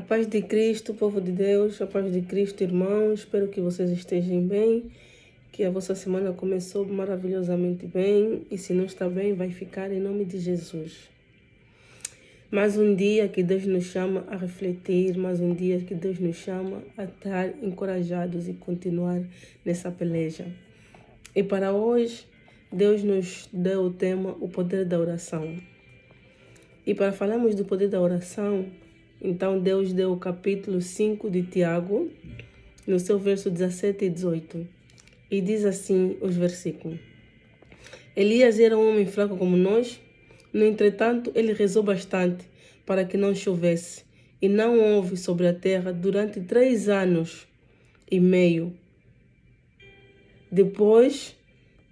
A paz de Cristo, povo de Deus, a paz de Cristo, irmãos. Espero que vocês estejam bem, que a vossa semana começou maravilhosamente bem e se não está bem, vai ficar em nome de Jesus. Mais um dia que Deus nos chama a refletir, mais um dia que Deus nos chama a estar encorajados e continuar nessa peleja. E para hoje, Deus nos deu o tema, o poder da oração. E para falarmos do poder da oração, então Deus deu o capítulo 5 de Tiago, no seu verso 17 e 18. E diz assim os versículos. Elias era um homem fraco como nós, no entretanto ele rezou bastante para que não chovesse, e não houve sobre a terra durante 3 anos e meio. Depois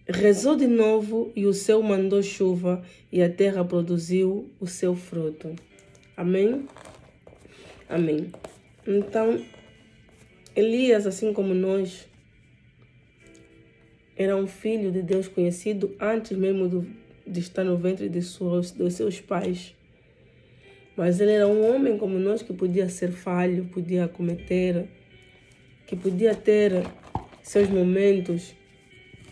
rezou de novo e o céu mandou chuva e a terra produziu o seu fruto. Amém? Amém. Então, Elias, assim como nós, era um filho de Deus conhecido antes mesmo de estar no ventre dos seus pais. Mas ele era um homem como nós que podia ser falho, podia cometer, que podia ter seus momentos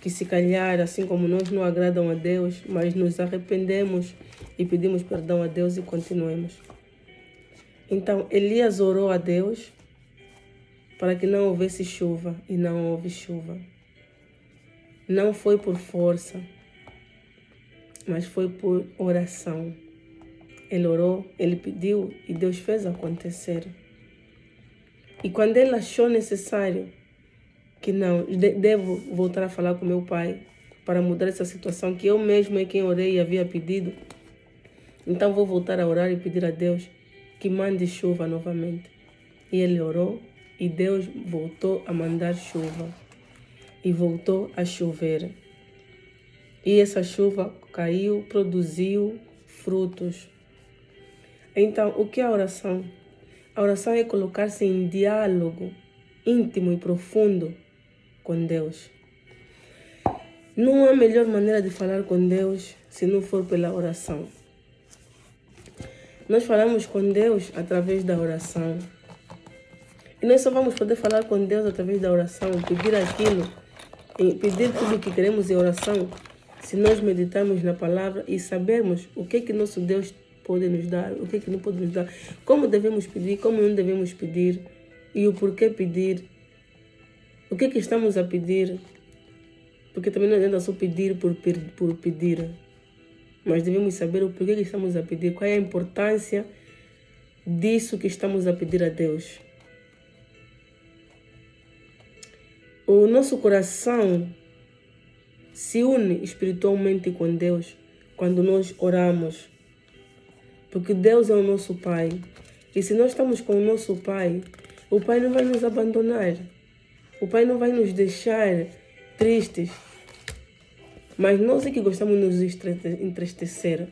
que se calhar, assim como nós, não agradam a Deus, mas nos arrependemos e pedimos perdão a Deus e continuemos. Então, Elias orou a Deus para que não houvesse chuva e não houve chuva. Não foi por força, mas foi por oração. Ele orou, ele pediu e Deus fez acontecer. E quando ele achou necessário que não, devo voltar a falar com meu pai para mudar essa situação, que eu mesmo é quem orei e havia pedido, então vou voltar a orar e pedir a Deus que mande chuva novamente. E ele orou e Deus voltou a mandar chuva. E voltou a chover. E essa chuva caiu, produziu frutos. Então, o que é a oração? A oração é colocar-se em diálogo íntimo e profundo com Deus. Não há melhor maneira de falar com Deus se não for pela oração. Nós falamos com Deus através da oração. E nós só vamos poder falar com Deus através da oração, pedir aquilo, pedir tudo o que queremos em oração, se nós meditarmos na palavra e sabermos o que nosso Deus pode nos dar, o que não pode nos dar, como devemos pedir, como não devemos pedir e o porquê pedir, o que estamos a pedir, porque também não adianta só pedir por pedir. Mas devemos saber o porquê que estamos a pedir, qual é a importância disso que estamos a pedir a Deus. O nosso coração se une espiritualmente com Deus quando nós oramos. Porque Deus é o nosso Pai. E se nós estamos com o nosso Pai, o Pai não vai nos abandonar. O Pai não vai nos deixar tristes. Mas nós é que gostamos de nos entristecer.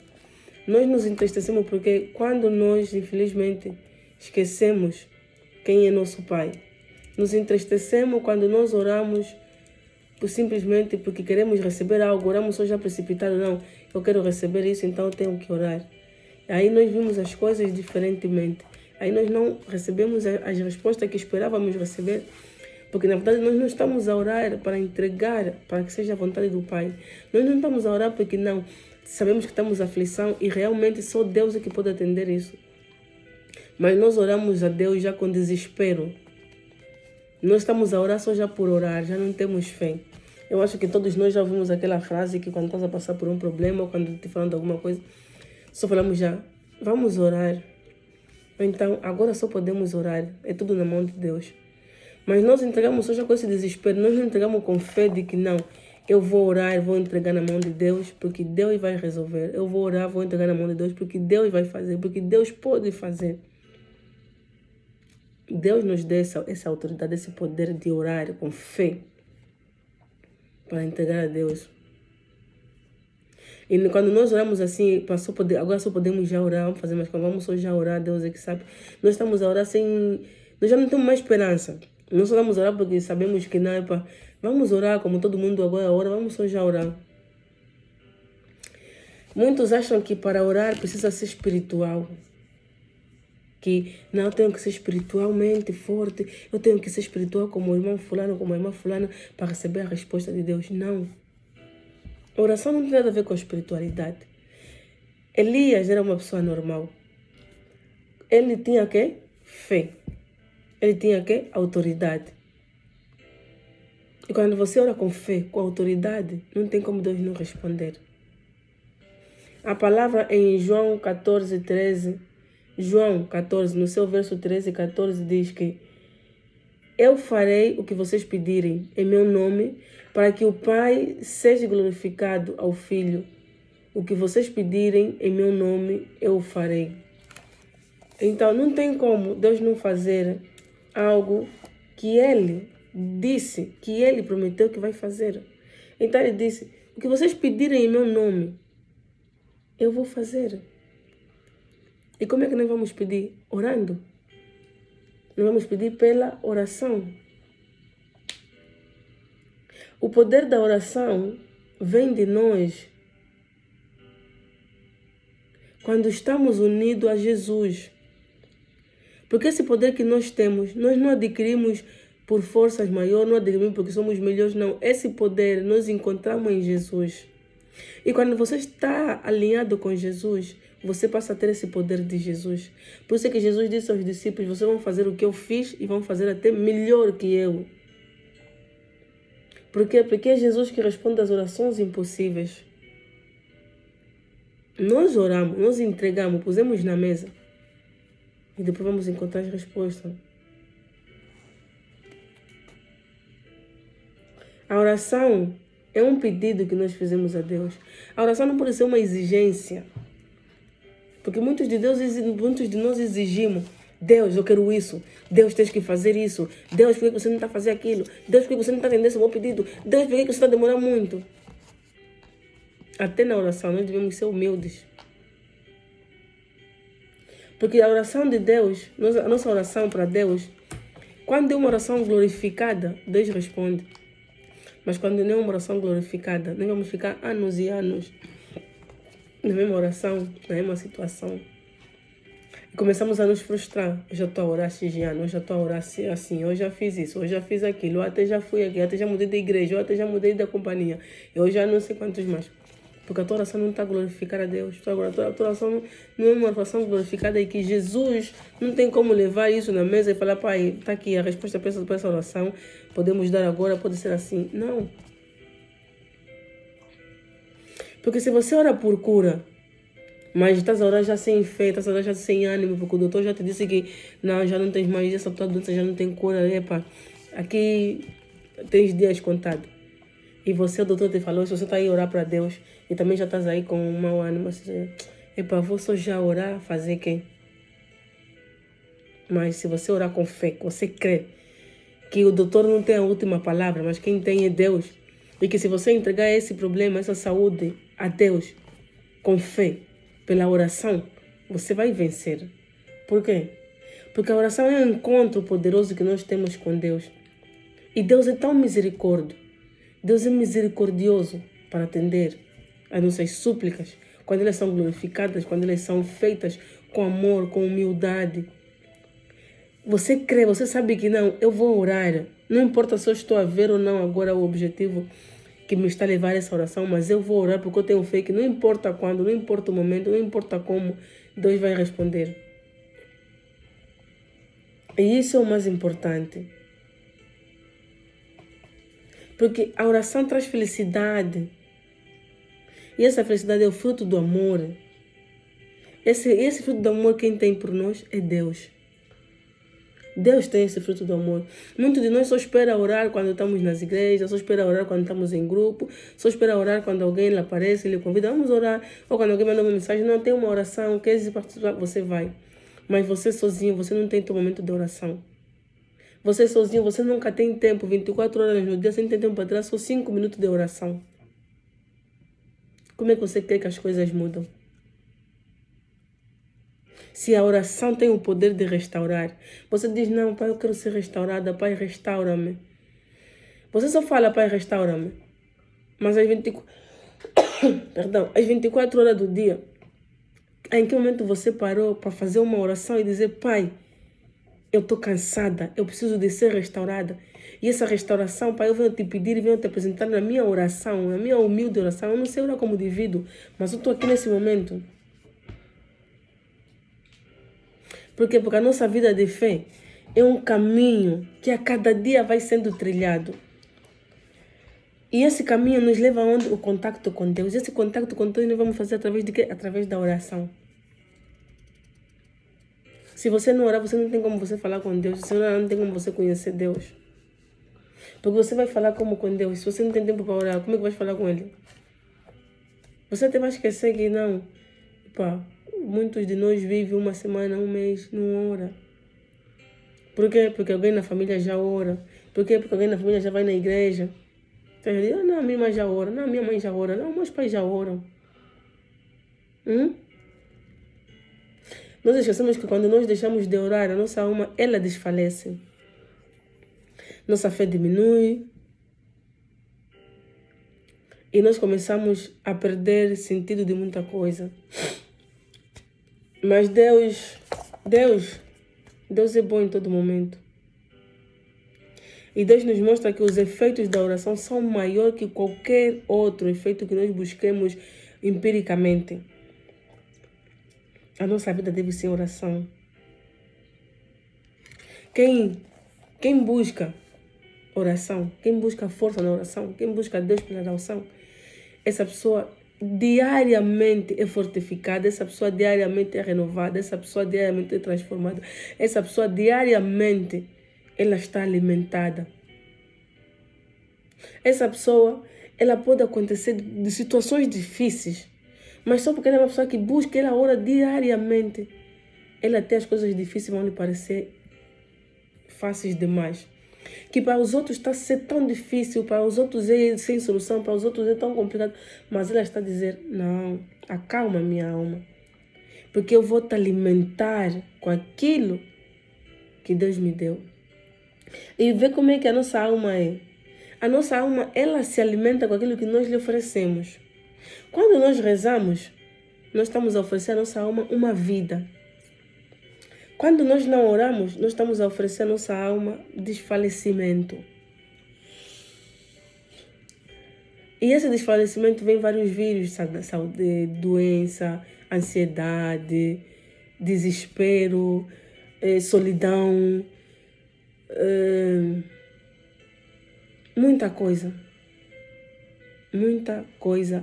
Nós nos entristecemos porque quando nós, infelizmente, esquecemos quem é nosso Pai. Nos entristecemos quando nós oramos simplesmente porque queremos receber algo. Oramos só já precipitado. Não, eu quero receber isso, então eu tenho que orar. Aí nós vimos as coisas diferentemente. Aí nós não recebemos as respostas que esperávamos receber. Porque na verdade nós não estamos a orar para entregar, para que seja a vontade do Pai. Nós não estamos a orar porque não sabemos que estamos em aflição e realmente só Deus é que pode atender isso. Mas nós oramos a Deus já com desespero. Nós estamos a orar só já por orar, já não temos fé. Eu acho que todos nós já ouvimos aquela frase que quando estás a passar por um problema ou quando te falando de alguma coisa, só falamos já, vamos orar. Então, agora só podemos orar, é tudo na mão de Deus. Mas nós entregamos só já com esse desespero, nós não entregamos com fé de que não, eu vou orar, vou entregar na mão de Deus, porque Deus vai resolver. Eu vou orar, vou entregar na mão de Deus, porque Deus vai fazer, porque Deus pode fazer. Deus nos dá essa autoridade, esse poder de orar com fé para entregar a Deus. E quando nós oramos assim, agora só podemos já orar, vamos fazer mais coisas, vamos só já orar, Deus é que sabe. Nós estamos a orar sem... Nós já não temos mais esperança. Nós só vamos orar porque sabemos que não é para... Vamos orar como todo mundo agora ora, vamos só já orar. Muitos acham que para orar precisa ser espiritual. que não, eu tenho que ser espiritualmente forte, eu tenho que ser espiritual como o irmão fulano, como a irmã fulana, para receber a resposta de Deus. Não. A oração não tem nada a ver com a espiritualidade. Elias era uma pessoa normal. Ele tinha que fé. Ele tinha que autoridade. E quando você ora com fé, com autoridade, não tem como Deus não responder. A palavra em João 14, 13, João 14, no seu verso 13 e 14, diz que eu farei o que vocês pedirem em meu nome, para que o Pai seja glorificado ao Filho. O que vocês pedirem em meu nome, eu farei. Então, não tem como Deus não fazer algo que Ele disse, que Ele prometeu que vai fazer. Então, Ele disse, o que vocês pedirem em meu nome, eu vou fazer. E como é que nós vamos pedir? Orando. Nós vamos pedir pela oração. O poder da oração vem de nós quando estamos unidos a Jesus. Porque esse poder que nós temos, nós não adquirimos por forças maiores, não adquirimos porque somos melhores, não. Esse poder nós encontramos em Jesus. E quando você está alinhado com Jesus, você passa a ter esse poder de Jesus. Por isso é que Jesus disse aos discípulos, vocês vão fazer o que eu fiz e vão fazer até melhor que eu. Por quê? Porque é Jesus que responde às orações impossíveis. Nós oramos, nós entregamos, pusemos na mesa. E depois vamos encontrar as respostas. A oração é um pedido que nós fizemos a Deus. A oração não pode ser uma exigência. Porque muitos de nós exigimos. Deus, eu quero isso. Deus, tens que fazer isso. Deus, por que você não está fazendo aquilo? Deus, por que você não está atendendo esse meu pedido? Deus, por que você está demorando muito? Até na oração nós devemos ser humildes. Porque a oração de Deus, a nossa oração para Deus, quando é uma oração glorificada, Deus responde. Mas quando não é uma oração glorificada, nós vamos ficar anos e anos na mesma oração, na mesma situação. E começamos a nos frustrar. Eu já estou a orar X anos, eu já estou a orar assim, eu já fiz isso, eu já fiz aquilo, eu até já fui aqui, eu até já mudei de igreja, eu até já mudei da companhia, eu já não sei quantos mais. Porque a tua oração não está a glorificar a Deus. A tua oração não é uma oração glorificada e que Jesus não tem como levar isso na mesa e falar, pai, está aqui a resposta para essa oração, podemos dar agora, pode ser assim. Não. Porque se você ora por cura, mas estás a orar já sem fé, estás a orar já sem ânimo, porque o doutor já te disse que não, já não tens mais, essa tua doença já não tem cura, epa, aqui tens dias contados. E você, o doutor te falou, se você está aí a orar para Deus e também já estás aí com um mau ânimo, epa, vou só já orar, fazer quê? Mas se você orar com fé, você crê que o doutor não tem a última palavra, mas quem tem é Deus. E que se você entregar esse problema, essa saúde a Deus, com fé, pela oração, você vai vencer. Por quê? Porque a oração é um encontro poderoso que nós temos com Deus. E Deus é tão misericórdia. Deus é misericordioso para atender as nossas súplicas, quando elas são glorificadas, quando elas são feitas com amor, com humildade. Você crê, você sabe que não, eu vou orar. Não importa se eu estou a ver ou não agora o objetivo que me está a levar a essa oração, mas eu vou orar porque eu tenho fé que não importa quando, não importa o momento, não importa como, Deus vai responder. E isso é o mais importante. Porque a oração traz felicidade. E essa felicidade é o fruto do amor. Esse fruto do amor quem tem por nós é Deus. Deus tem esse fruto do amor. Muitos de nós só espera orar quando estamos nas igrejas, só espera orar quando estamos em grupo, só espera orar quando alguém lhe aparece e lhe convida, vamos orar. Ou quando alguém manda uma mensagem, não tem uma oração, quer participar, você vai. Mas você sozinho, você não tem teu momento de oração. Você sozinho, você nunca tem tempo, 24 horas no dia, você não tem tempo para tirar só 5 minutos de oração. Como é que você quer que as coisas mudam? Se a oração tem o poder de restaurar. Você diz, não, pai, eu quero ser restaurada, pai, restaura-me. Você só fala, pai, restaura-me. Mas às 24 horas do dia, Em que momento você parou para fazer uma oração e dizer, Pai, eu estou cansada, eu preciso de ser restaurada. E essa restauração, Pai, eu venho te pedir e venho te apresentar na minha oração, na minha humilde oração. Eu não sei orar como indivíduo, mas eu estou aqui nesse momento. Por quê? Porque a nossa vida de fé é um caminho que a cada dia vai sendo trilhado. E esse caminho nos leva aonde? O contato com Deus. Esse contato com Deus nós vamos fazer através de quê? Através da oração. Se você não orar, você não tem como você falar com Deus. Se você não orar, não tem como você conhecer Deus. Porque você vai falar como com Deus. Se você não tem tempo para orar, como é que vai falar com Ele? Você até vai esquecer que não. Pá, muitos de nós vivem uma semana, um mês, não ora. Por quê? Porque alguém na família já ora. Por quê? Porque alguém na família já vai na igreja. Então, ele diz, não, minha mãe já ora. Não, minha mãe já ora. Não, meus pais já oram. Nós esquecemos que quando nós deixamos de orar, a nossa alma, ela desfalece. Nossa fé diminui. E nós começamos a perder sentido de muita coisa. Mas Deus é bom em todo momento. E Deus nos mostra que os efeitos da oração são maiores que qualquer outro efeito que nós busquemos empiricamente. A nossa vida deve ser oração. Quem busca oração, quem busca força na oração, quem busca Deus pela oração, essa pessoa diariamente é fortificada, essa pessoa diariamente é renovada, essa pessoa diariamente é transformada, essa pessoa diariamente ela está alimentada. Essa pessoa, ela pode acontecer de situações difíceis, mas só porque ela é uma pessoa que busca, ela ora diariamente, ela tem as coisas difíceis vão lhe parecer fáceis demais. Que para os outros está a ser tão difícil, para os outros é sem solução, para os outros é tão complicado, mas ela está a dizer, não, acalma minha alma, porque eu vou te alimentar com aquilo que Deus me deu. E vê como é que a nossa alma é. A nossa alma, ela se alimenta com aquilo que nós lhe oferecemos. Quando nós rezamos, nós estamos a oferecer à nossa alma uma vida. Quando nós não oramos, nós estamos a oferecer à nossa alma desfalecimento. E esse desfalecimento vem vários vírus, saúde, doença, ansiedade, desespero, solidão, muita coisa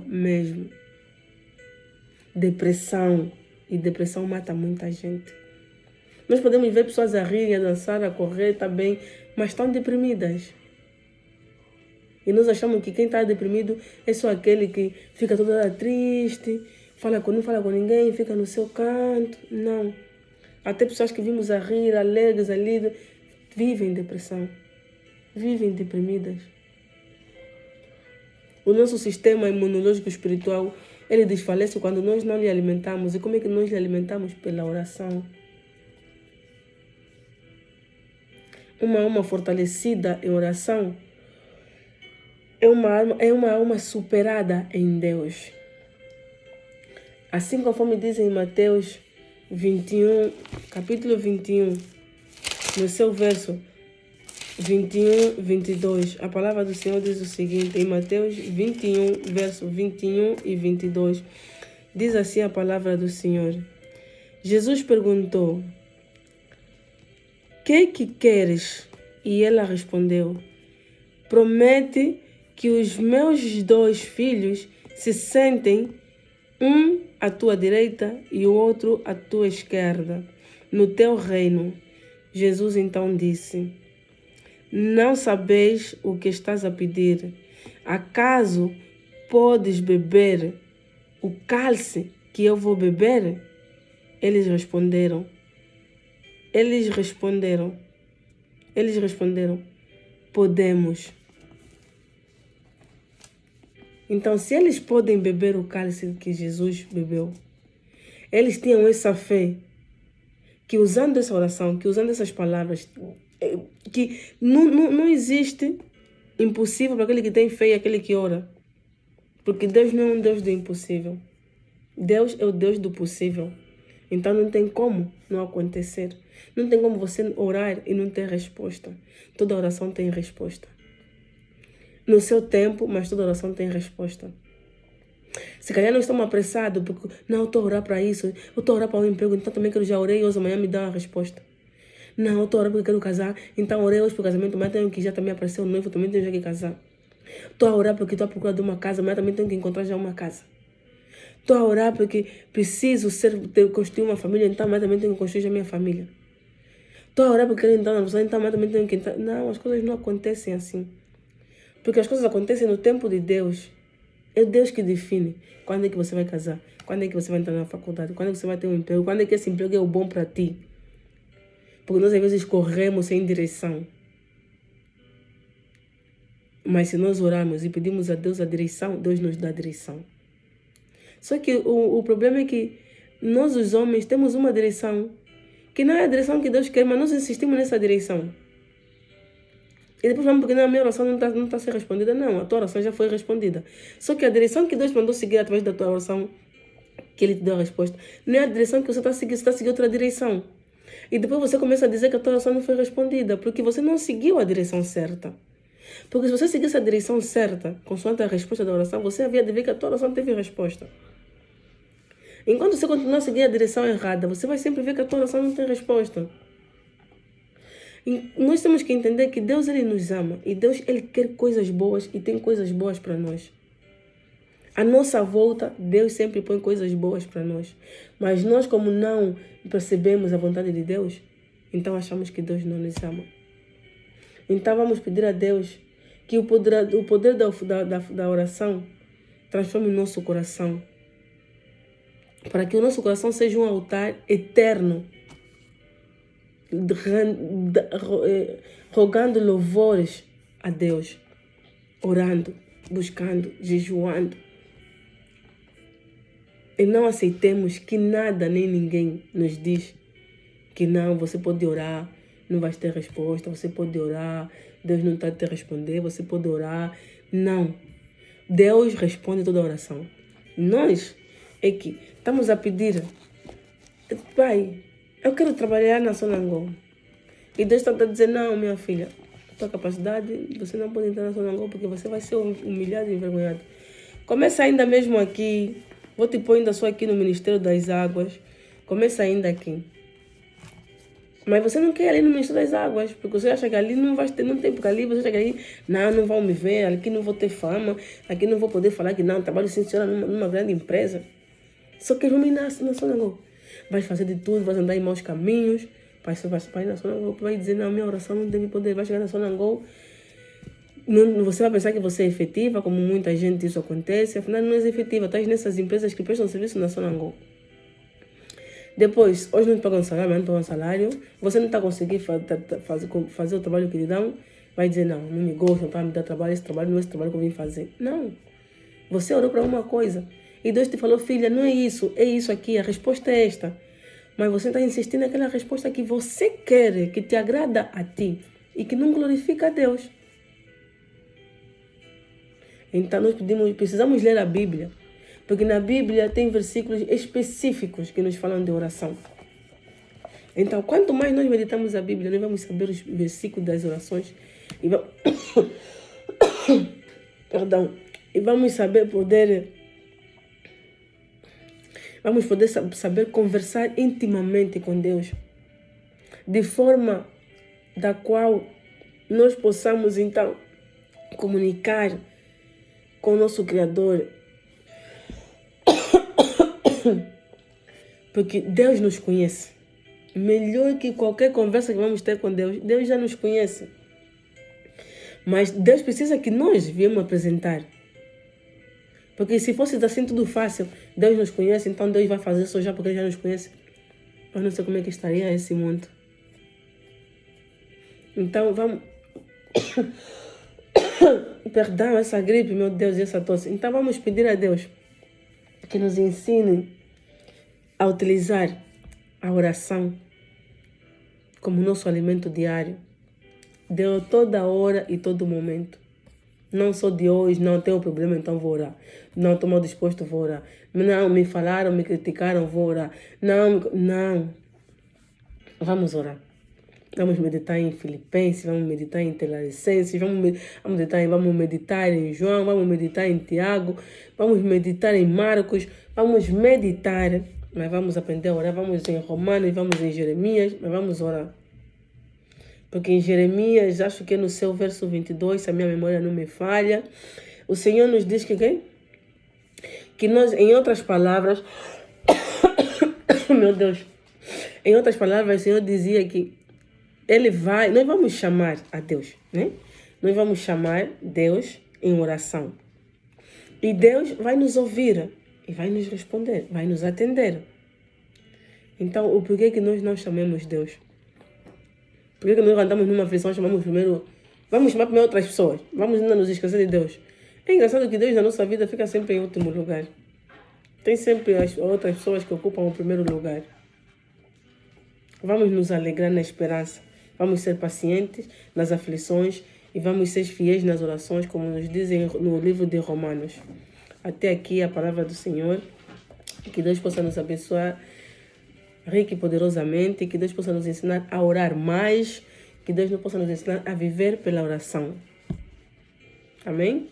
mesmo. Depressão, e depressão mata muita gente. Nós podemos ver pessoas a rirem, a dançar, a correr, tá bem, mas estão deprimidas. E nós achamos que quem está deprimido é só aquele que fica toda triste, não fala com ninguém, fica no seu canto. Não. Até pessoas que vimos a rir, alegres, ali, vivem em depressão. Vivem deprimidas. O nosso sistema imunológico espiritual, ele desfalece quando nós não lhe alimentamos. E como é que nós lhe alimentamos? Pela oração. Uma alma fortalecida em oração é uma alma superada em Deus. Assim conforme diz em Mateus 21, capítulo 21, no seu verso 21, 22, a palavra do Senhor diz o seguinte, em Mateus 21, verso 21 e 22, diz assim a palavra do Senhor. Jesus perguntou, que queres? E ela respondeu, promete que os meus 2 filhos se sentem, um à tua direita e o outro à tua esquerda, no teu reino. Jesus então disse, não sabeis o que estás a pedir. Acaso podes beber o cálice que eu vou beber? Eles responderam, podemos. Então, se eles podem beber o cálice que Jesus bebeu, eles tinham essa fé, que usando essa oração, que usando essas palavras, que não existe impossível para aquele que tem fé e aquele que ora. Porque Deus não é um Deus do impossível. Deus é o Deus do possível. Então não tem como não acontecer. Não tem como você orar e não ter resposta. Toda oração tem resposta. No seu tempo, mas toda oração tem resposta. Se calhar não estamos apressados, porque não, eu estou a orar para isso, eu estou a orar para um emprego, então também quero já orei e hoje amanhã me dá uma resposta. Não, eu estou a orar porque quero casar, então orei hoje para o casamento, mas tenho que já também apareceu o noivo, também tenho já que casar. Estou a orar porque estou à procura de uma casa, mas também tenho que encontrar já uma casa. Estou a orar porque preciso construir uma família, então mas também tenho que construir já minha família. Estou a orar porque quero entrar na pessoa, então mas também tenho que entrar. Não, as coisas não acontecem assim. Porque as coisas acontecem no tempo de Deus. É Deus que define quando é que você vai casar, quando é que você vai entrar na faculdade, quando é que você vai ter um emprego, quando é que esse emprego é o bom para ti. Porque nós às vezes corremos sem direção. Mas se nós orarmos e pedimos a Deus a direção, Deus nos dá a direção. Só que o problema é que nós os homens temos uma direção que não é a direção que Deus quer, mas nós insistimos nessa direção. E depois vamos porque não, a minha oração não está a ser respondida. Não, a tua oração já foi respondida. Só que a direção que Deus mandou seguir através da tua oração, que Ele te deu a resposta, não é a direção que você está a seguir, você está a seguir outra direção. E depois você começa a dizer que a tua oração não foi respondida, porque você não seguiu a direção certa. Porque se você seguisse a direção certa, consoante a resposta da oração, você havia de ver que a tua oração teve resposta. Enquanto você continuar a seguir a direção errada, você vai sempre ver que a tua oração não tem resposta. E nós temos que entender que Deus, Ele nos ama. E Deus, Ele quer coisas boas e tem coisas boas para nós. À nossa volta, Deus sempre põe coisas boas para nós. Mas nós, como não percebemos a vontade de Deus, então achamos que Deus não nos ama. Então vamos pedir a Deus que o poder da oração transforme o nosso coração. Para que o nosso coração seja um altar eterno, rogando louvores a Deus, orando, buscando, jejuando. E não aceitemos que nada nem ninguém nos diz que não, você pode orar, não vai ter resposta, você pode orar, Deus não está a te responder, você pode orar. Não. Deus responde toda oração. Nós é que estamos a pedir, Pai, eu quero trabalhar na Sonangol. E Deus está a dizer, não, minha filha, a tua capacidade, você não pode entrar na Sonangol porque você vai ser humilhado e envergonhado. Começa ainda mesmo aqui, vou te pôr ainda só aqui no Ministério das Águas, começa ainda aqui. Mas você não quer ir ali no Ministério das Águas, porque você acha que ali não vai ter, não tem, porque ali você acha que ali, não vão me ver, aqui não vou ter fama, aqui não vou poder falar que não, trabalho sem senhora numa grande empresa. Só que vamos ir na Sonangol. Vai fazer de tudo, vai andar em maus caminhos. Pai, você vai na Sonangol, vai dizer, não, minha oração não deve poder. Vai chegar na Sonangol, você vai pensar que você é efetiva, como muita gente isso acontece. Afinal, não é efetiva. Estás nessas empresas que prestam serviço na Sonangol. Depois, hoje não te pagam salário, amanhã não te pagam salário. Você não está conseguindo fazer o trabalho que lhe dão. Vai dizer, não me gostam para me dar trabalho. Esse trabalho não é esse trabalho que eu vim fazer. Não. Você orou para uma coisa. E Deus te falou, filha, não é isso aqui, a resposta é esta. Mas você está insistindo naquela resposta que você quer, que te agrada a ti e que não glorifica a Deus. Então nós precisamos ler a Bíblia, porque na Bíblia tem versículos específicos que nos falam de oração. Então, quanto mais nós meditamos a Bíblia, nós vamos saber os versículos das orações e vamos poder saber conversar intimamente com Deus, de forma da qual nós possamos, então, comunicar com o nosso Criador. Porque Deus nos conhece. Melhor que qualquer conversa que vamos ter com Deus, Deus já nos conhece. Mas Deus precisa que nós viemos apresentar. Porque se fosse assim tudo fácil, Deus nos conhece, então Deus vai fazer só já porque Ele já nos conhece. Eu não sei como é que estaria esse mundo. Então vamos... Perdão, essa gripe, meu Deus, e essa tosse. Então vamos pedir a Deus que nos ensine a utilizar a oração como nosso alimento diário. De toda hora e todo momento. Não sou de hoje, não tenho problema, então vou orar. Não estou mal disposto, vou orar. Não, me falaram, me criticaram, vou orar. Não. Vamos orar. Vamos meditar em Filipenses, vamos meditar em Tesalonicenses, vamos meditar em João, vamos meditar em Tiago, vamos meditar em Marcos, vamos meditar, mas vamos aprender a orar. Vamos em Romanos, vamos em Jeremias, mas vamos orar. Porque em Jeremias, acho que é no seu verso 22, se a minha memória não me falha, o Senhor nos diz que nós, em outras palavras, meu Deus, em outras palavras, o Senhor dizia que nós vamos chamar a Deus, né? Nós vamos chamar Deus em oração. E Deus vai nos ouvir e vai nos responder, vai nos atender. Então, o porquê que nós não chamemos Deus? Por que nós andamos numa aflição, vamos chamar primeiro outras pessoas? Vamos ainda nos esquecer de Deus. É engraçado que Deus na nossa vida fica sempre em último lugar. Tem sempre as outras pessoas que ocupam o primeiro lugar. Vamos nos alegrar na esperança. Vamos ser pacientes nas aflições e vamos ser fiéis nas orações, como nos dizem no livro de Romanos. Até aqui a palavra do Senhor. Que Deus possa nos abençoar rica e poderosamente, que Deus possa nos ensinar a orar mais, que Deus possa nos ensinar a viver pela oração. Amém?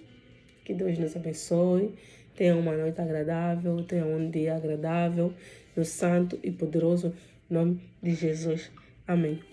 Que Deus nos abençoe, tenha uma noite agradável, tenha um dia agradável, no santo e poderoso nome de Jesus. Amém.